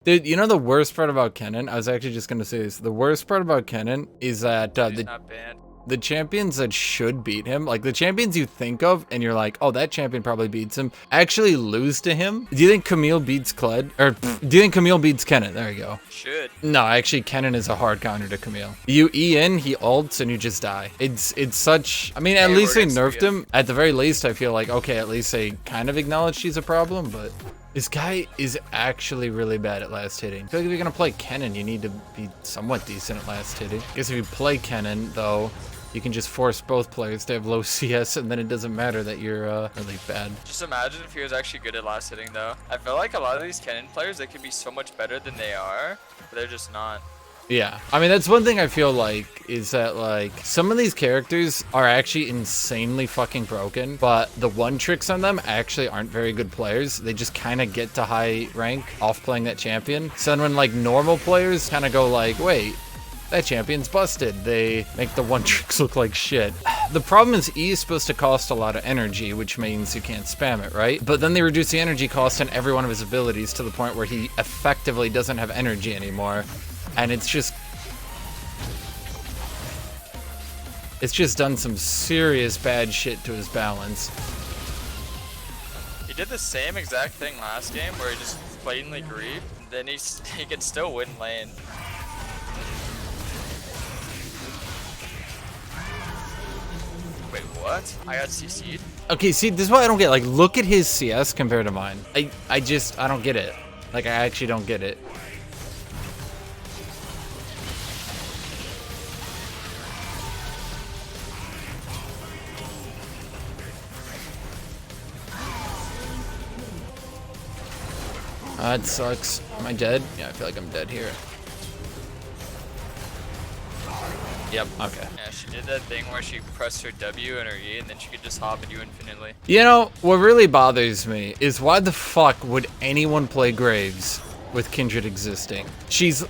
Dude, you know the worst part about Kennen? I was actually just gonna say this. The worst part about Kennen is that He's not banned. the champions that should beat him, like the champions you think of and you're like, oh, that champion probably beats him, actually lose to him. Do you think Camille beats Kled? Or do you think Camille beats Kennen? There you go. Should. No, actually Kennen is a hard counter to Camille. You E in, he ults, and you just die. It's such, I mean, at least they nerfed him. At the very least, I feel like, okay, at least they kind of acknowledge she's a problem, but this guy is actually really bad at last hitting. I feel like if you're gonna play Kennen, you need to be somewhat decent at last hitting. I guess if you play Kennen, though, you can just force both players to have low CS, and then it doesn't matter that you're really bad. Just imagine if he was actually good at last hitting, though. I feel like a lot of these Kennen players, they could be so much better than they are, but they're just not. Yeah, I mean, that's one thing I feel like is that, like, some of these characters are actually insanely fucking broken, but the one tricks on them actually aren't very good players. They just kind of get to high rank off playing that champion. So then when, like, normal players kind of go like, wait, that champion's busted, they make the one tricks look like shit. The problem is E is supposed to cost a lot of energy, which means you can't spam it, right? But then they reduce the energy cost on every one of his abilities to the point where he effectively doesn't have energy anymore. And it's just done some serious bad shit to his balance. He did the same exact thing last game where he just blatantly griefed, and then he can still win lane. Wait, what? I got CC'd? Okay, see, this is what I don't get. Like, look at his CS compared to mine. I don't get it. Like, I actually don't get it. It sucks. Am I dead? Yeah, I feel like I'm dead here. Yep, okay. Yeah, she did that thing where she pressed her W and her E and then she could just hop at you infinitely. You know, what really bothers me is why the fuck would anyone play Graves with Kindred existing? She's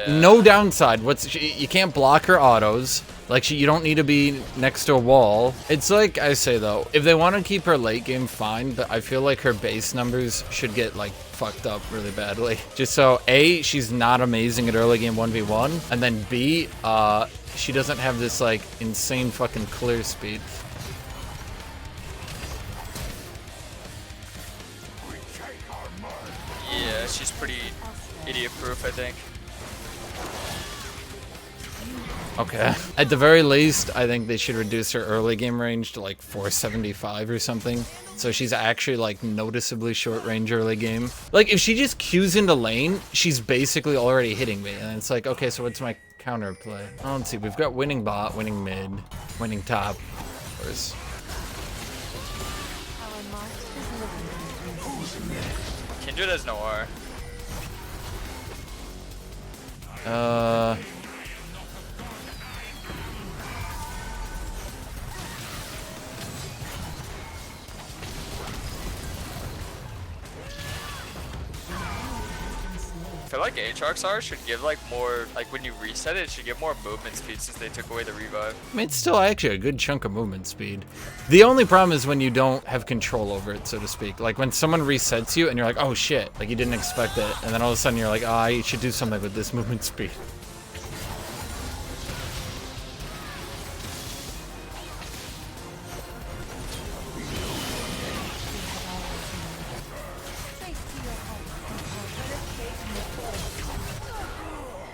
no downside. You can't block her autos. Like, you don't need to be next to a wall. It's like I say, though, if they want to keep her late game, fine, but I feel like her base numbers should get, like, fucked up really badly. Just so, A, she's not amazing at early game 1v1, and then B, she doesn't have this, like, insane fucking clear speed. Yeah, she's pretty idiot-proof, I think. Okay. At the very least, I think they should reduce her early game range to like 475 or something. So she's actually like noticeably short range early game. Like if she just queues into lane, she's basically already hitting me. And it's like, okay, so what's my counter play? Oh, let's see. We've got winning bot, winning mid, winning top, of course. Kindred has no R. I feel like Aatrox R should give like more, like when you reset it, it should give more movement speed since they took away the revive. I mean, it's still actually a good chunk of movement speed. The only problem is when you don't have control over it, so to speak. Like when someone resets you and you're like, oh shit, like you didn't expect it. And then all of a sudden you're like, oh, I should do something with this movement speed.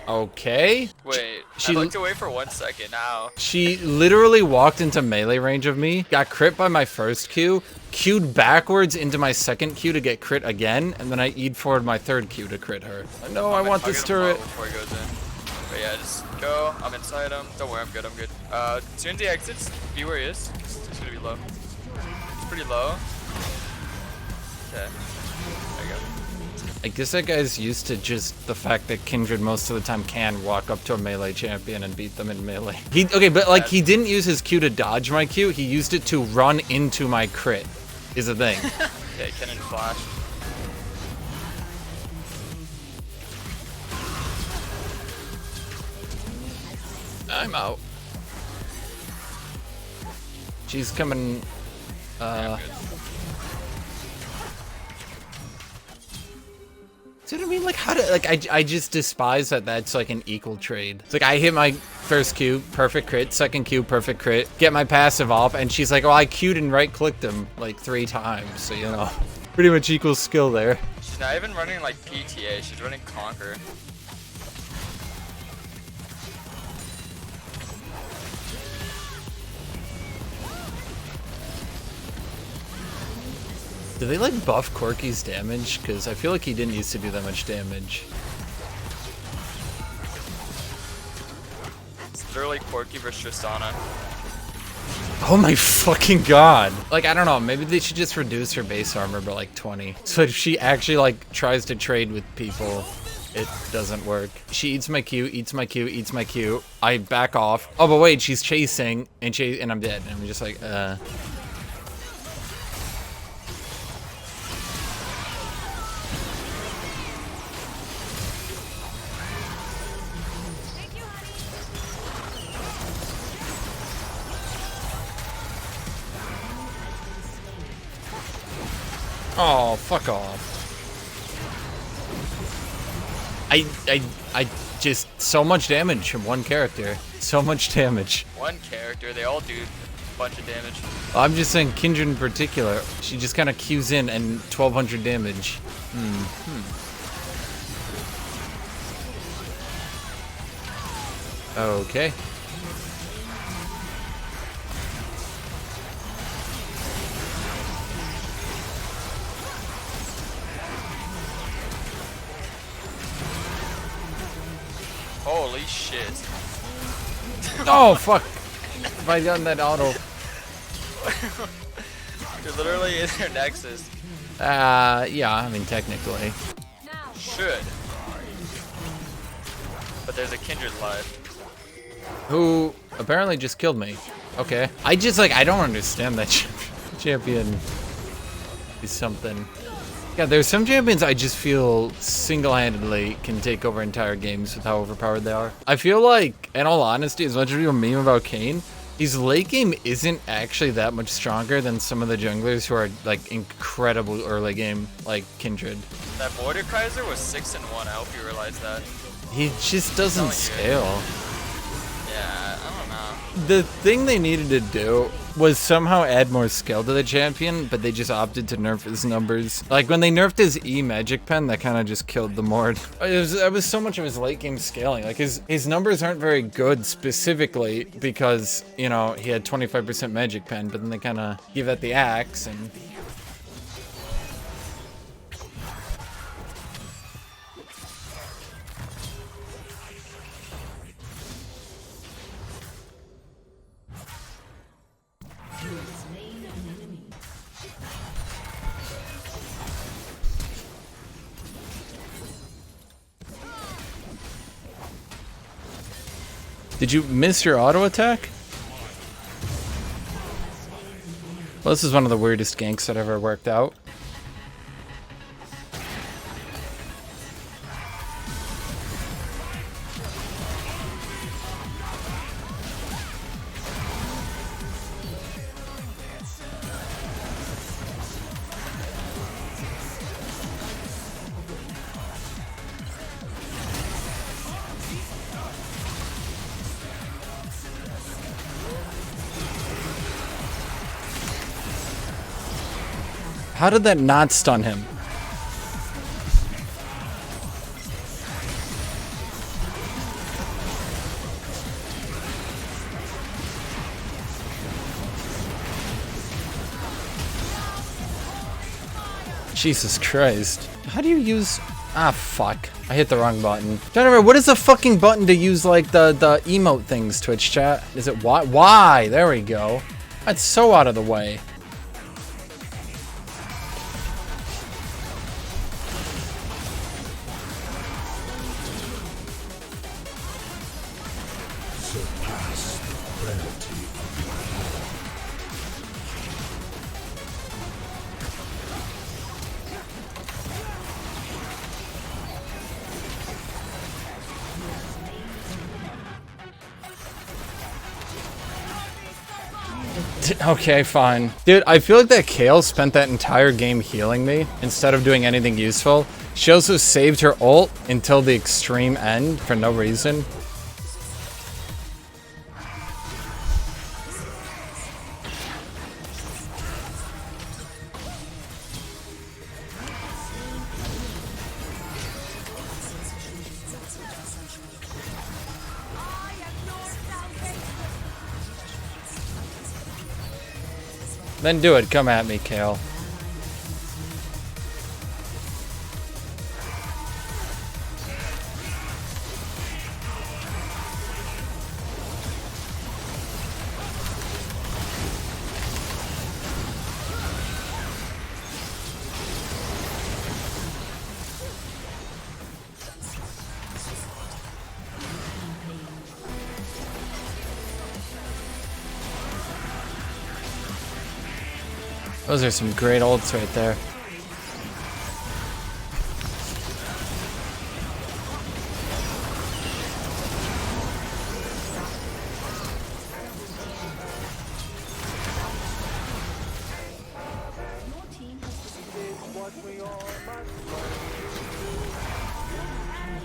Okay. Wait, I looked away for 1 second now. She literally walked into melee range of me, got crit by my first Q, Q'd backwards into my second Q to get crit again, and then I E'd forward my third Q to crit her. No, I want this turret. Before he goes in. But yeah, just go. I'm inside him. Don't worry, I'm good. I'm good. As soon as he exits, be where he is. It's gonna be low. It's pretty low. Okay. There you go. I guess that guy's used to just the fact that Kindred most of the time can walk up to a melee champion and beat them in melee. Okay, but like he didn't use his Q to dodge my Q, he used it to run into my crit, is the thing. Yeah, Kennen flash. I'm out. She's coming, Yeah, See what I mean? Like, how to, like, I just despise that that's like an equal trade. It's like, I hit my first Q, perfect crit, second Q, perfect crit, get my passive off, and she's like, oh, I Q'd and right-clicked him like 3 times, so, you know, pretty much equal skill there. She's not even running like PTA, she's running Conquer. Do they like buff Corky's damage? Because I feel like he didn't used to do that much damage. It's literally Corky versus Tristana. Oh my fucking god. Like, I don't know, maybe they should just reduce her base armor by like 20. So if she actually like tries to trade with people, it doesn't work. She eats my Q, eats my Q, eats my Q. I back off. Oh, but wait, she's chasing and I'm dead. And I'm just like, oh, fuck off. I just, so much damage from one character. So much damage. One character, they all do a bunch of damage. I'm just saying Kindred in particular. She just kind of Qs in and 1200 damage. Okay. Holy shit. Oh, fuck. If I done that auto. You're literally in their Nexus. Yeah, I mean, technically. Should. But there's a Kindred live. Who apparently just killed me. Okay. I just, like, I don't understand that champion is something. Yeah, there's some champions I just feel single-handedly can take over entire games with how overpowered they are. I feel like, in all honesty, as much as you meme about Kayn, his late game isn't actually that much stronger than some of the junglers who are, like, incredible early game, like Kindred. That Mordekaiser was 6-1, I hope you realize that. He just doesn't scale. Yeah, I don't know. The thing they needed to do was somehow add more skill to the champion, but they just opted to nerf his numbers. Like, when they nerfed his E magic pen, that kind of just killed the Mord. It was so much of his late game scaling. Like, his numbers aren't very good specifically because, you know, he had 25% magic pen, but then they kind of give that the axe and... Did you miss your auto attack? Well, this is one of the weirdest ganks that ever worked out. How did that not stun him? Jesus Christ. How do you use... Ah, fuck. I hit the wrong button. Jennifer, what is the fucking button to use, like, the emote things, Twitch chat? Is it Y? Y! There we go. That's so out of the way. Okay, fine. Dude, I feel like that Kale spent that entire game healing me instead of doing anything useful. She also saved her ult until the extreme end for no reason. Then do it. Come at me, Kale. Those are some great ults right there.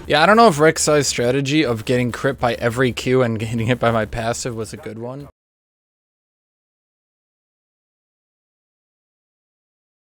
Yeah, I don't know if Rek'Sai's strategy of getting crit by every Q and getting hit by my passive was a good one.